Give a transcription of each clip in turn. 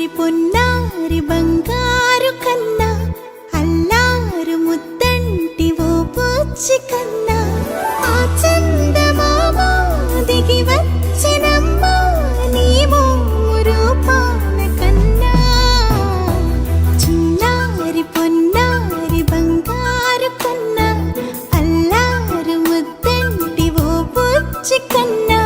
చిన్నారి పొన్నారి బంగారు కన్నా అల్లారు ముద్దంటి ఓ బుచ్చి కన్నా ఆ చందమామ దిగి వచ్చినమ్మా నీ రూపాల కన్నా చిన్నారి పొన్నారి బంగారు కన్నా అల్లారు ముద్దంటి ఓ బుచ్చి కన్నా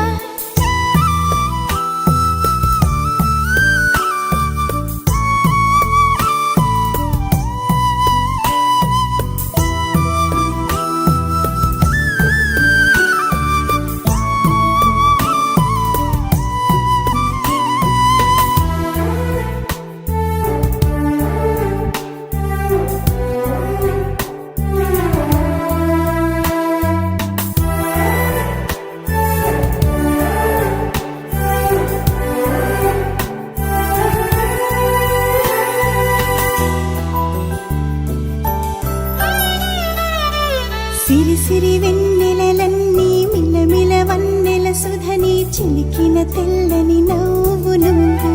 సిరి సిరి వెన్నెలలన్నీ మిలమిల వన్నెల సుధని చిలికిన తెల్లని నవ్వు నువ్వు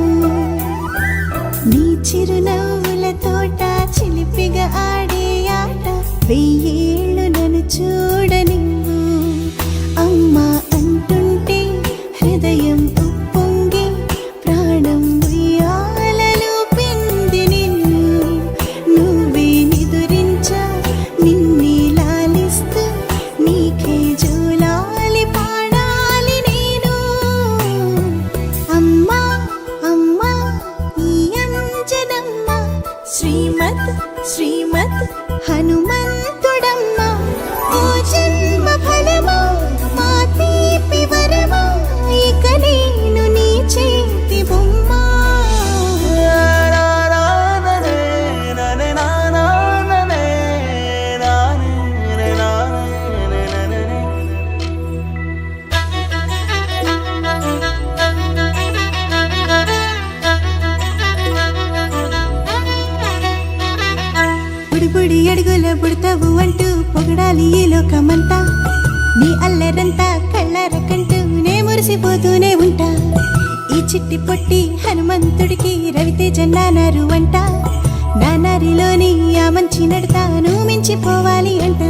నీ చిరునవ్వుల తోట చిలిపిగా ఆడే ఆట వెయ్యేళ్ళు నన్ను చూడనివ్వు అమ్మా అంటుంటే హృదయం ఉప్పొంగి ప్రాణం ఉయ్యాలలో పిండి నిన్ను నువ్వే నిదురించా నిన్నే నీకే జోలాలి పాడాలి నేను అమ్మా అమ్మా ఈ అంజనమ్మ శ్రీమత్ శ్రీమత్ హనుమంతుడమ్మ ఓ జన్మ ఫలమా మా తీపి వరమా ఇక నేను నీ చేతి బొమ్మ బుడి అడుగుల బుడతావు అంటూ పొగడాలి ఈ లోకమంతా నీ అల్లరంతా కళ్ళారకంటూ నే మురిసిపోతూనే ఉంటా ఈ చిట్టి పొట్టి హనుమంతుడికి రవితేజ నానారు అంట నానారిలోని ఆ మంచి నడతాను మించిపోవాలి అంట.